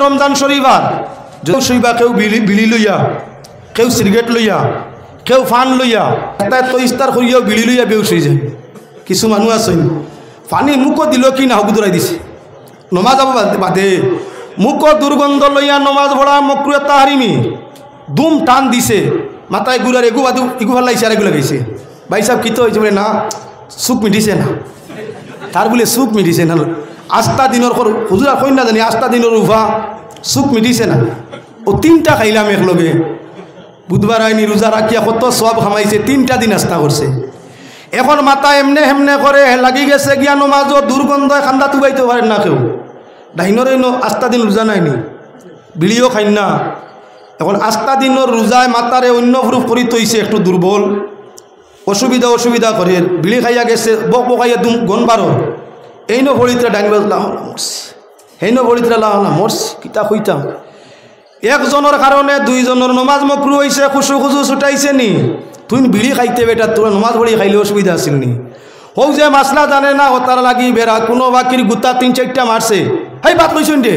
রমজান শরীফার যদি শৈবা কেউ বিড়ি লইয়া, কেউ সিগারেট লইয়া, কেউ ফান লইয়া, এটা তো ইস্তার করিয়াও বিড়ি লইয়া বেউস হয়ে যায়। কিছু মানুষ আছেন ফানি মুখও দিল কি না হবু দৌড়াই দিছে, নমাজ যাব বাদে মুখও দুর্গন্ধ লইয়া নমাজ পড়া মকরুহ তাহরিমি দুম টান দিছে, মাথায় গুলার এগু বাদু ইগু ভাল লাগছে আর এগুলো গেছে। ভাই সাহেব কী তো হয়েছে বলে না সুখ মিটিছে না, তার বলে সুখ মিটিছে না। আস্তা দিনের হুজুর আর কই না জানি আস্তা দিনের উভা সুখ মিটিছে না। ও 3টা খাইলাম একলগে, বুধবার আইনি রোজা রাখিয়া কত সব খামাইছে, 3টা দিন আস্তা করছে। এখন মাথা এমনে হেমনে করে লাগি গেছে গিয়া নমাজও দুর্গন্ধ খান্দা তুবাইতে পারেন না কেউ। ডাইনর আস্তা দিন রোজা নাইনি, বিড়িও খাইন না। এখন আস্তা দিনের রোজায় মাতারে অন্য প্রুফ করি তৈছে একটু দুর্বল, অসুবিধা করে বিড়ি খাইয়া গেছে বক বকাইয়া গন বারো এই ন ভরিত্রা ডাইন বাজলা মরছি, সেই ন ভরিত্রা লাহলা মরছি কিতা কইতাম। একজনের কারণে 2জনের নমাজ মকরু হয়েছে, খুশু খুশু ছুটাইছে নি। তুই বিড়ি খাইতে বেটা তোর নমাজ পড়ি খাইলে অসুবিধা আসিল নি। হও যে মাসলা জানে না ও তার লাগি বেড়া কোনো বাকির গুতা 3-4টা মারছে। হাই বাত কইছেন রে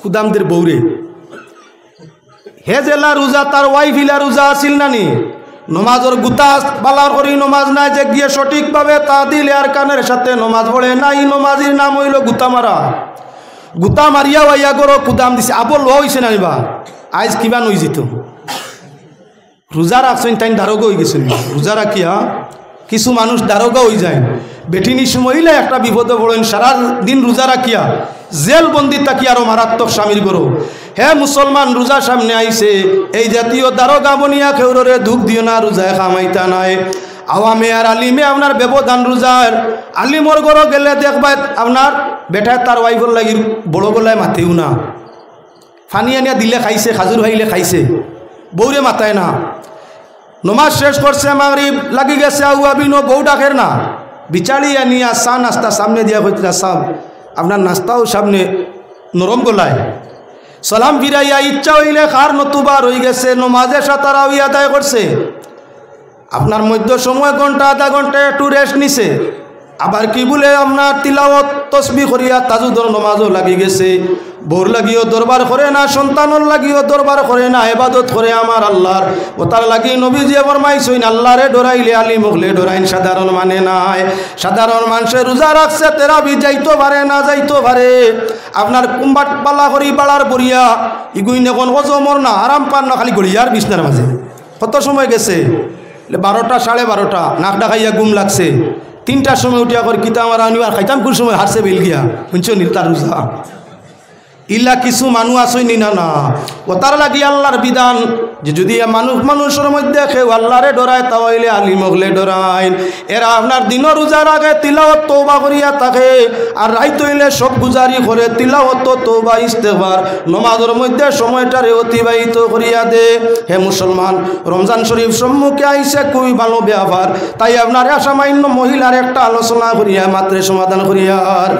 খুদামদের বৌরে হে জেলা রোজা তার ওয়াইফ ইলা রোজা আসিল না নি। নমাজের গুতা বালার করি নমাজ নাই যে গিয়ে সঠিকভাবে তা দিলে আর কানের সাথে নমাজ পড়ে নাই, নমাজির নাম হইল গুতা মারা। গুতা মারিয়া ওয়াইয়া গরো কুদাম দিছে আবল হয়েছে না বা আজ কিবা নই যেত। রোজা রাখছেন তাই দারোগা হয়ে গেছেন। রোজা রাখিয়া কিছু মানুষ দারোগা হয়ে যায়, বেটিনি সময়লে একটা বিপদে পড়েন। সারা দিন রোজা রাখিয়া জেল বন্দি থাকি আরো মারাত্মক স্বামীর গরো। হে মুসলমান রোজা সামনে আইছে, এই জাতীয় দারোগা বনিয়া খেউরে দুঃখ দিও না, রোজায় খামাইতা নাই। আওয়ামে আর আলিমে আপনার ব্যবধান রোজার। আলিমর গরো গেলে দেখবা আপনার বেটায় তার ওয়াইফর লাগি বড় গলায় মাতেও না, ফানি আনিয়া দিলে খাইছে, খাজুর খাইলে খাইছে, বৌরে মাতায় না। নমাজ শেষ করছে মাগরিব লাগি গেছে আউয়াবিনো বউ ডাকের না, বিচারি আনিয়া চা নাস্তা সামনে দিয়া হইতে সাহ আপনার নাস্তাও সামনে নরম গলায় সালাম ফিরাইয়া ইচ্ছা হইলে খার নতুবা রই গেছে নমাজে সাতারাও আদায় করছে। আপনার মধ্য সময় ঘন্টা আধা ঘন্টা একটু রেস্ট নিছে, আবার কি বলে আপনার তিলাওয়াত তসবিহ করিয়া তাজুদর নমাজও লাগি গেছে। বোর লাগিও দরবার করে না, সন্তানর লাগিও দরবার করে না, ইবাদত করে আমার আল্লাহর। ও তার লাগি নবীজি ফরমাইছেন আল্লাহরে ডরাইলে আলী মুখলে ডরাইন, সাধারণ মানে নাই। সাধারণ মানুষের রোজা রাখছে তেরাবি যাইতো পারে না যাইতো পারে। আপনার কুম্বাট পাল্লা করি বাড়ার বরিয়া ইগুইন এখন অজমর না আরাম পান না, খালি গড়িয়ার বিছনার মাঝে। কত সময় গেছে 12টা 12:30, নাক ডাকাইয়া ঘুম লাগছে। 3টার সময় উঠিয়া করে কিতা আমার আনিবার খাইতাম কোন সময় হারছে বেল গিয়া শুনছো নি তার রোজা। ইল্লা কিছু মানুষ আসইনি না না ও তার লাগি আল্লাহর বিধান যে যদি মানুষের মধ্যে কেউ আল্লাহরে ডরায় তাহলে আলিম হলে ডরাইন। এরা আপনার দিনের রোজার আগে তিলাওয়াত তওবা করিয়া থাকে, আর রাইত হইলে সব গুজারি করে তিলাওয়াত তওবা ইস্তেগফার নমাজের মধ্যে সময়টারে অতিবাহিত করিয়া দে। হে মুসলমান, রমজান শরীফ সম্মুখে আইসে খুবই ভালো ব্যাপার, তাই আপনার সামান্য মহিলার একটা আলোচনা করিয়া মাত্রে সমাধান করিয়ার।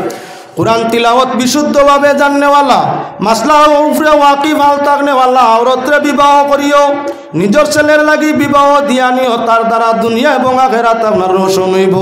कुरान तिलावत विशुद्ध भावे जानने वाला मसला उपरे वाकिफ हाल थाकने वाला औरतरे विवाह करियो निजर सेलेर लागि विवाह दियानिओ तार द्वारा दुनिया एवं आखिरात आपनार रोशन हইব।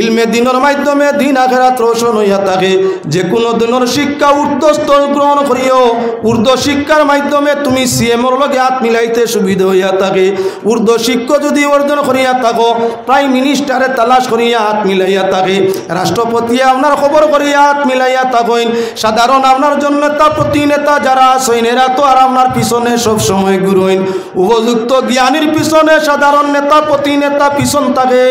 इल्मे दिनर माध्यमे दिन आखिरात रोशन हইয়া থাকে। যে কোনো দিনের শিক্ষা ঊর্ধ্বস্তর গ্রহণ করিও। ঊর্ধ্ব শিক্ষার মাধ্যমে তুমি সিএমর লগে হাত মিলাইতে সুবিধা হইয়া থাকে। ঊর্ধ্ব শিক্ষা যদি অর্জন করিয়া থাকো, প্রাইম মিনিস্টারে তালাশ করিয়া হাত মিলাইয়া থাকে, রাষ্ট্রপতি আপনার খবর করিয়া হাত মিলাইয়া থাকেন, সাধারণ আপনার জন্য নেতা প্রতিনেতা যারা আছেন এরা তো আর আপনার পিছনে সব সময় ঘুরেন। উপযুক্ত জ্ঞানীর পিছনে সাধারণ নেতা প্রতিনেতা পিছন থাকে।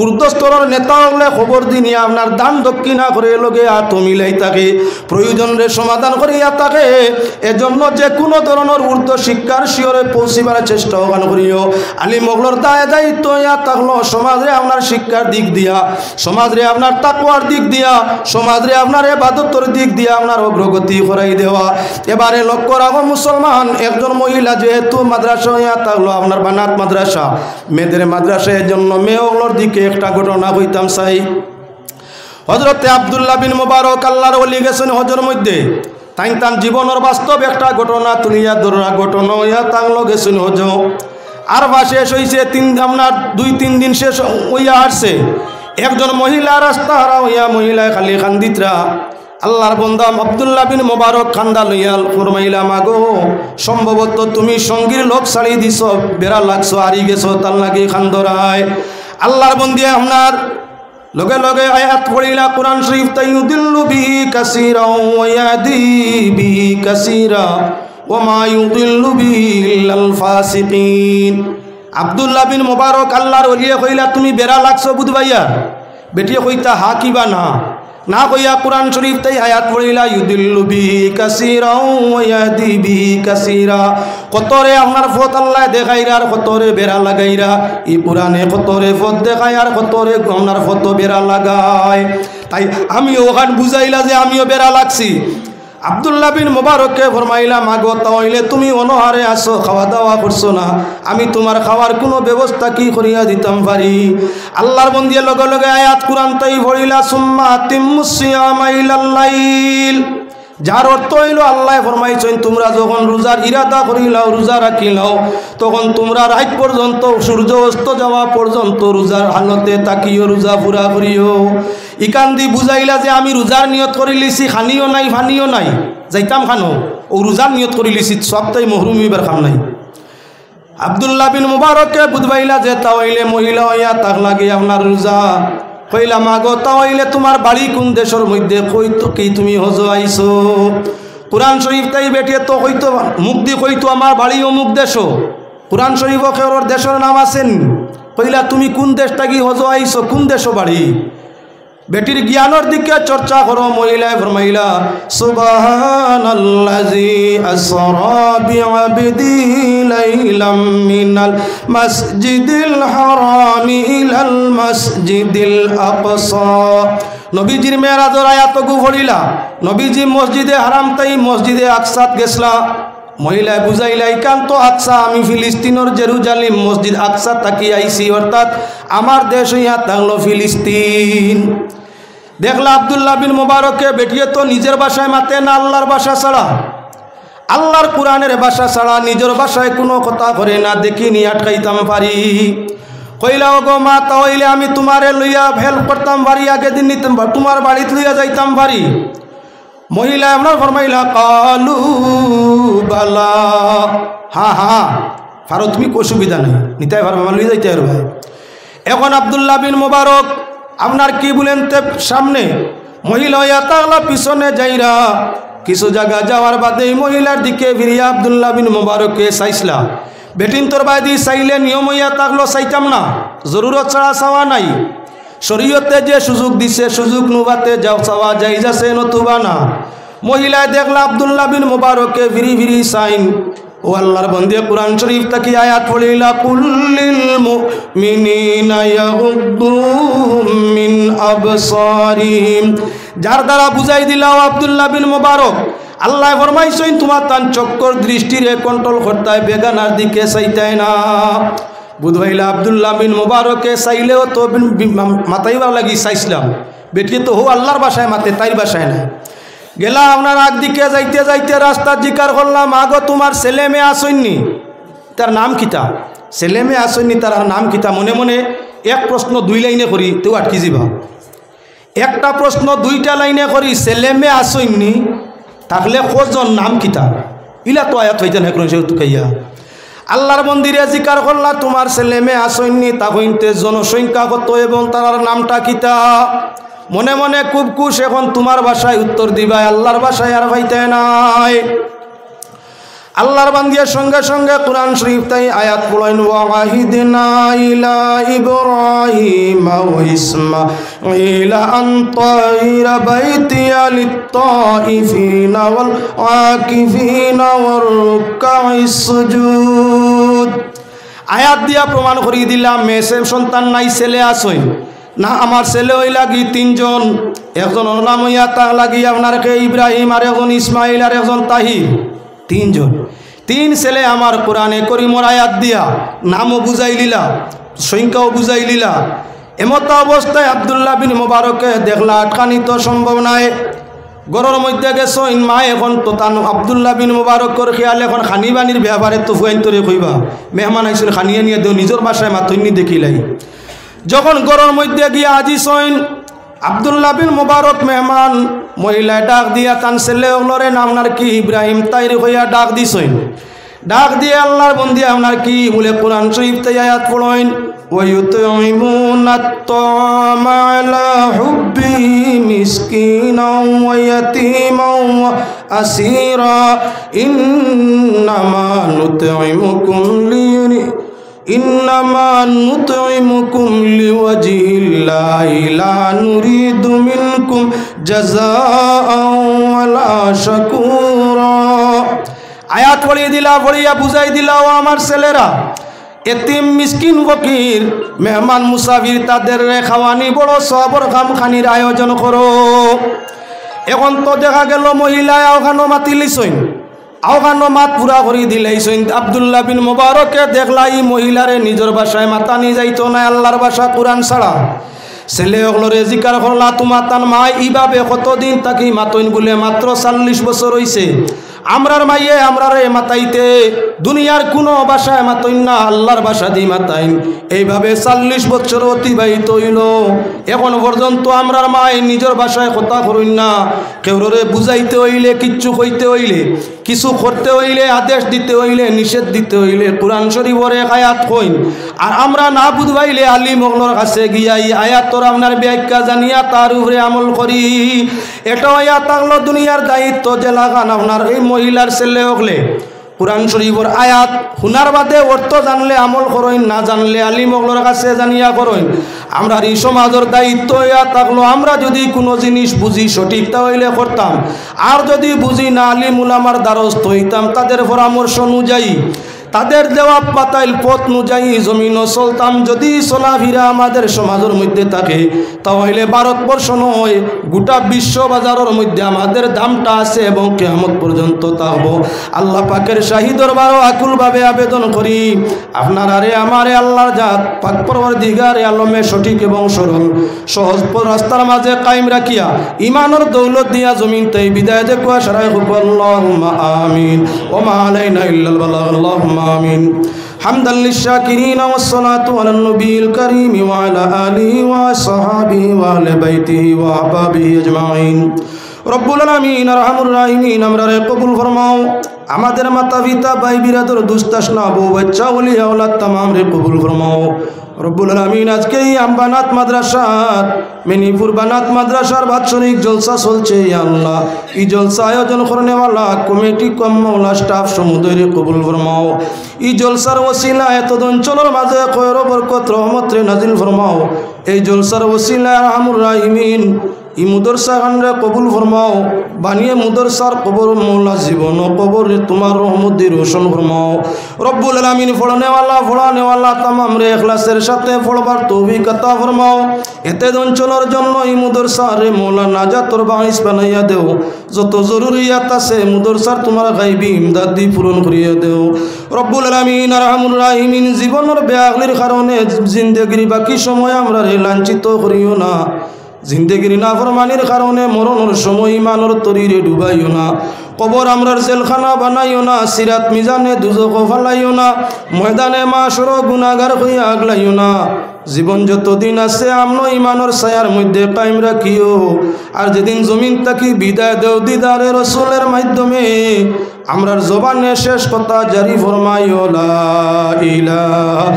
ঊর্ধ্বস্তরের নেতা হলে খবর দিনে আপনার দান দক্ষিণা করে লগে হাত মিলাই থাকে, প্রয়োজনে সমাধান করিয়া থাকে। এজন্য যে কোনো ধরনের ঊর্ধ্ব শিক্ষার শিয়রে পৌঁছিবার চেষ্টা ওখান করিও। আলিম ওগুলোর দায় দায়িত্ব ইয়া থাকলো সমাজে আপনার শিক্ষার দিক দিয়া, সমাজে আপনার তাকওয়ার দিক দিয়া, সমাজে আপনার ইবাদতের দিক দিয়া আপনার অগ্রগতি করাই দেওয়া। এবারে লক্ষ্য রাখো মুসলমান, একজন মহিলা যেহেতু মাদ্রাসা ইয়া থাকলো আপনার বানাত মাদ্রাসা, মেয়েদের মাদ্রাসা, এর জন্য মেয়ে ওগুলোর দিকে একটা ঘটনা হইতাম চাই। হযরতে আব্দুল্লাহ বিন মুবারক আল্লাহর ওলি গেছেন হজের মধ্যে, তাই তার জীবনের বাস্তব একটা ঘটনা তুলিয়া ধরা ঘটনা হইয়া থাকলো গেছেন হজ। আর বা শেষ হয়েছে আপনার 2-3 দিন শেষ হইয়া আসছে। একজন মহিলা রাস্তা হারা হইয়া মহিলায় খালি খান্দিতরা আল্লাহর বান্দা আব্দুল্লাহ বিন মুবারক খান্দা লইয়াল ফরমাইলা মাগো সম্ভবত তুমি সঙ্গীর লোক ছাড়ি দিছ বেড়া লাগছো হারি গেছো তার লাগি খান্দরায় আল্লাহর বন্দি আপনার লগে লগে আয়াত পড়িলা কোরআন শরীফ তাইয়ুদিল্লু বিহি কাসীরা ওয়া ইয়াদি বিহি কাসীরা ওয়া মা ইউদিল্লু বিহি ইল্লাল ফাসিকিন আব্দুল্লাহ বিন মুবারক আল্লাহর ওলিয়ে কইলা তুমি বেড়া লাগছো বুধবাইয়া বেটিয়ে কইতা হা কিবা না না কইয়া কোরআন শরীফ তাই আয়াত পড়িলা ইউদিল্লু বিহি কাসীরা ওয়া ইয়াদি বিহি কাসীরা কতরে আপনার ফত আল্লাহ দেখাইরা আর কতরে বেড়া লাগাইরা এই কোরআনে কতরে ফত দেখায় আর কতরে আপনার ফত বেড়া লাগায় তাই আমি ওখান বুঝাইলা যে আমিও বেড়া লাগছি আব্দুল্লাহ বিন মুবারককে ফরমাইলা মাগো তাইলে তুমি অনহারে আসো খাওয়া দাওয়া করছো না আমি তোমার খাওয়ার কোনো ব্যবস্থা কি করিয়া দিতাম পারি আল্লাহর বন্দিয়ে লগে লগে আয়াত কুরআন তাই পড়িলা সুম্মা আতিম্মুস সিয়ামা ইলাল লাইল যার অর্থ হইল আল্লাহ ফরমাইছেন তোমরা যখন রোজার ইরাদা করিলাও রোজা রাখিলাও তখন তোমরা রাত পর্যন্ত সূর্য অস্ত যাওয়া পর্যন্ত রোজার হালতে তাকিও রোজা পুরা করিও ইকান্দি বুঝাইলা যে আমি রোজার নিয়ত করে লিছি খানিও নাই ফানিও নাই যাইতাম খানো ও রোজার নিয়ত করে লিছি সবটাই মহরুম হইবার খাম নাই আব্দুল্লাহ বিন মুবারককে বুঝবাইলা যে তাইলে মহিলা হইয়া তাক লাগে আপনার রোজা কইলা মাগো তাইলে তোমার বাড়ি কোন দেশের মধ্যে কইতো কি তুমি হজ আইছো কোরআন শরীফ তাই বেটিয়ে তো কইতো মুখ দি কইতো আমার বাড়ি অমুক দেশ কোরআন শরীফ ওর দেশের নাম আছেন কইলা তুমি কোন দেশটা কি হজ আইছো কোন দেশ বাড়ি বেটির জ্ঞানের দিকে চর্চা করো মহিলায় ফরমাইলা সুবহানাল্লাযী আসরা বিআবদি লাইলাম মিনাল মাসজিদিল হারামি ইলাল মাসজিদিল আকসা নবীজির মেরাজের আয়াত গু পড়িলা নবীজি মসজিদে হারাম তাই মসজিদে আকসাত গেছলা মহিলায় বুঝাইলা একান্ত আকসা আমি ফিলিস্তিনের জেরুজালেম মসজিদ আকসা তাকি আইছি অর্থাৎ আমার দেশ হইয়া থাকলো ফিলিস্তিন দেখলা আব্দুল্লাহ বিন মুবারককে বেটিয়ে তো নিজের ভাষায় মাতে না আল্লাহর ভাষা ছাড়া আল্লাহর কোরআনের ভাষা ছাড়া নিজের ভাষায় কোনো কথা করে না দেখিনি আটকাইতাম পারি কইলা গো মা তাইলে আমি তোমারে লইয়া হেল্প করতাম পারি আগে দিন নিতাম তোমার বাড়িতে লইয়া যাইতাম পারি মহিলা আপনার ফরমাইলা কালু বালা হ্যাঁ হ্যাঁ ফারো তুমি অসুবিধা নেই নিতাই পারবে আমার লইয়া যাইতে আর ভাই এখন আব্দুল্লাহ বিন মুবারক আপনার কি বলেন সামনে মহিলা হইয়া তাগলা পিছনে যাইরা কিছু জায়গা যাওয়ার বাদে মহিলার দিকে ফিরিয়া আব্দুল্লাহ বিন মুবারককে চাইছিলা বেটিন তোর বাইদি চাইলে নিয়ম হইয়া তাগলো চাইতাম না জরুরত ছাড়া চাওয়া নাই শরীয়তে যে সুযোগ দিছে সুযোগ নুবাতে যাও চাওয়া যাই যাচ্ছে নতুবা না মহিলায় দেখলা আব্দুল্লাহ বিন মুবারককে ফিরি ফিরি চাইন ও আল্লাহর বন্দে কুরআন শরীফ তাকি আয়াত পড়িলা কুল্লিল মুমিনিনা ইয়াগুদ্দু মিন আবসারিহিম যার দ্বারা বুঝাই দিলাও আব্দুল্লাহ বিন মুবারক আল্লাহ ফরমাইছেন তোমার তান চক্কর দৃষ্টিরে কন্ট্রোল করতে বেগানার দিকে চাইতাই না বুধবাইলা আব্দুল্লাহ বিন মুবারককে চাইলেও তো মাতাইবার লাগি চাইছিলাম বেটিয়ে তো হো আল্লাহর বাসায় মাতে তাই বাসায় না গেলা আপনার আগ দিকে যাইতে যাইতে রাস্তা জিকার করলাম আগো তোমার ছেলে মেয়ে আসেননি তার নাম কিতা ছেলে মেয়ে আসেননি তার নাম কিতা মনে মনে এক প্রশ্ন দুই লাইনে করি তেও আটকি যাবা একটা প্রশ্ন দুইটা লাইনে করি ছেলে মেয়ে আসেননি থাকলে কজন নাম কিতা ইলা তো আয়াত হইতেন হেকরণ সে কাইয়া আল্লাহর মন্দিরে জিকার করলা তোমার ছেলে মেয়ে আসেননি তা হইতে জনসংখ্যা কত এবং তার নামটা কিতা মনে মনে খুব খুশ এখন তোমার ভাষায় উত্তর দিবা আল্লাহর ভাষায় আর ভাইতে নাই আল্লাহর বান্দিয়ার সঙ্গে সঙ্গে কোরআন শরীফ তাই আয়াত পড়েন ওয়াহিদনা ইলা ইব্রাহিম ওয়া ইসমাঈলা আন তাহিরা বাইতিয়া লিত-তাইফিনা ওয়াল আকিফিনা ওয়ার রুকআইস সুজুদ আয়াত দিয়া প্রমাণ করিয়ে দিলাম মেয়ে সন্তান নাই ছেলে আসই না আমার ছেলে ওই লাগি তিনজন একজন নাম হইয়া তাক লাগি আপনার কে ইব্রাহিম আর একজন ইসমাইল আর একজন তাহির তিনজন তিন ছেলে আমার কোরআনে করিমর আয়াত দিয়া নামও বুঝাই লিলা সংখ্যাও বুঝাই লিলা এমত অবস্থায় আব্দুল্লাহ বিন মুবারককে দেখলা আটকানি তো সম্ভব নাই গরর মধ্যে গেছো মা এখন তো তান আব্দুল্লাহ বিন মুবারকর খেয়াল এখন খানিবানির ব্যাপারে তো ফুয়াইন তোরে কইবা মেহমান আইসুল খানিয়ে নিয়ে দেও নিজের বাসায় মাথইনি দেখিলাই যখন গরর মধ্যে গিয়া আজি সইন আব্দুল্লাহ বিন মুবারক মেহমান মহিলায় ডাক দিয়া তান ছেলে ওগুলোরে আপনার কি ইব্রাহিম তাইর হইয়া ডাক দিছইন। ডাক দিয়ে আল্লাহর বন্দি আপনার কি বলে কোরআন শরীফ তে আয়াত পড়েন ওয়ায়ুতঈমুনা আত-তাআমা আলা হুব্বিহি মিসকিনাও ওয়া ইয়াতীমান ওয়া আসীরা ইন্নামা নুতঈমুকুম লিওয়াজহিল্লাহি লা নুরিদু মিনকুম জাযাআন ওয়ালা শাকুরা। আয়াত পড়িয়ে দিলা, পড়িয়া বুঝাই দিলা ও আমার ছেলেরা, এতিম মিসকিন ফকির মেহমান মুসাফির তাদের খাওয়ানি বড় সবর খামখানির আয়োজন করো। এখন তো দেখা গেল মহিলায় আওখানো মাতি লিছইন, আওখানো মাত পুরা করে দিলেইছইন। আব্দুল্লাহ বিন মুবারকে দেখলা এই মহিলারে নিজের ভাষায় মাতানি যাইতো না, আল্লাহর ভাষা কোরআন ছাড়া। ছেলে ওগুলোরে জিকার করলা তোমার তান মাই ইভাবে কতদিন তাকি মাতইন বলে মাত্র 40 বছর হইছে। আমরার মাইয়ে আমরারে মাতাইতে দুনিয়ার কোনো ভাষায় মাতইন না, আল্লাহর ভাষা দিয়ে মাতাইন। এইভাবে 40 বছর অতিবাহিত হইল। এখন পর্যন্ত আমরার মাই নিজের ভাষায় কথা করইন না। কেউরে বুঝাইতে হইলে, কিচ্ছু কইতে হইলে, কিছু করতে হইলে, আদেশ দিতে হইলে, নিষেধ দিতে হইলে কোরআন শরীফের এক আয়াত কইন। আর আমরা না বুঝবাইলে আলিম ওগুলোর কাছে গিয়া এই আয়াতর আপনার ব্যাখ্যা জানিয়া তার উপরে আমল করি। এটা আয়াত থাকলো দুনিয়ার দায়িত্ব যে লাগান আপনার এই মহিলার ছেলে হলে কোরআন শরীফের আয়াত শুনার বাদে অর্থ জানলে আমল করইন, না জানলে আলিম ওগুলোর কাছে জানিয়া করইন। আমরা এই সমাজের দায়িত্ব ইয়া থাকলো আমরা যদি কোনো জিনিস বুঝি সঠিক তাহলে করতাম, আর যদি বুঝি না আলিম উলামার দ্বারস্থ হইতাম, তাদের পরামর্শ অনুযায়ী, তাদের দেওয়া পাতাইল পথ অনুযায়ী জমিনও চলতাম। যদি চলাফেরা আমাদের সমাজের মধ্যে থাকে তাহলে ভারতবর্ষ নয় গোটা বিশ্ব বাজারের মধ্যে আমাদের দামটা আছে এবং কিয়ামত পর্যন্ত থাকবো। আল্লাহ পাকের শাহী দরবারও আকুলভাবে আবেদন করি আপনার আরে আমারে আল্লাহর জাত পাক পরওয়ারদিগারে আলমে সঠিক এবং সরল সহজ রাস্তার মাঝে কায়েম রাখিয়া ইমানের দৌলত দিয়া জমিন তাই বিদায় দেখুয়া সারাই হুব আল্লাহুম্মা আমিন ওয়া মা আলাইনা ইল্লাল বালাগ আল্লাহুম্মা آمين حمدا للشاكرين والصلاة على النبي الكريم وعلى آله وصحابه وأهل بيته وأحبابه أجمعين رب العالمين أرحم الراحمين আমরারে কবুল ফরমাও। আমাদের মাতা পিতা ভাই বিরাদর দুস্তাশনা বউ বাচ্চা ওলিয়া আওলাদ तमाम রে কবুল ফরমাও। রব্বুল আলামিন আজকে এই আমবানাত মাদ্রাসার মেনিপুর বানাত মাদ্রাসার বাৎসরিক জলসা চলছে। আল্লাহ এই জলসা আয়োজন করনেওয়ালা কমিটি কমওয়ালা স্টাফ সমুদয় কবুল ফরমাও। এই জলসার ওসিলা এত অঞ্চলের মাঝে খয়র বরকত রহমত রে নাজিল ফরমাও। এই জলসার ওসিলা আরহামুর রাহিমিন ই মুদরসা খানরে কবুল ফরমাও। বানিয়ে মুদরসার কবর মৌলা জীবন ও কবর তোমার রহমত দিয়ে রোশন ফরমাও। রব্বুল আলামিন ফড়ানেওয়ালা তামাম রে ইখলাসের সাথে ফড়বার তৌফিক আতা ফরমাও। এতে অঞ্চলের জন্য এই মুদরসা রে মৌলা নাজাতর বাইস বানাইয়া দেও। যত জরুরিয়াত আছে মুদরসার তোমার গাইবি ইমদাদ দি পূরণ করিয়া দেও। রব্বুল আলামিন আরহামুর রাহিমিন জীবনের বেআগলির কারণে জিন্দেগির বাকি সময় আমরা রে লাঞ্ছিত করিও না। জিন্দেগির নাফরমানির কারণে মরণের সময় ইমানের তরিরে ডুবাইও না। কবর আমরার জেলখানা বানাইও না। সিরাত মিজানে দুজখ ফালাইও না। ময়দানে মাশর গুনাহগার হইয়া আগলাইও না। জীবন যতদিন আছে আমনো ইমানের ছায়ার মধ্যে কায়েম রাখিও। আর যেদিন জমিন তাকি বিদায় দেও দিদারে রসুলের মাধ্যমে আমরার জবানে শেষ কথা জারি ফরমাইও লা ইলাহা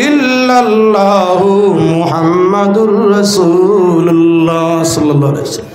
ইল্লাল্লাহু মুহাম্মাদুর রাসূলুল্লাহ সাল্লাল্লাহু আলাইহি ওয়াসাল্লাম।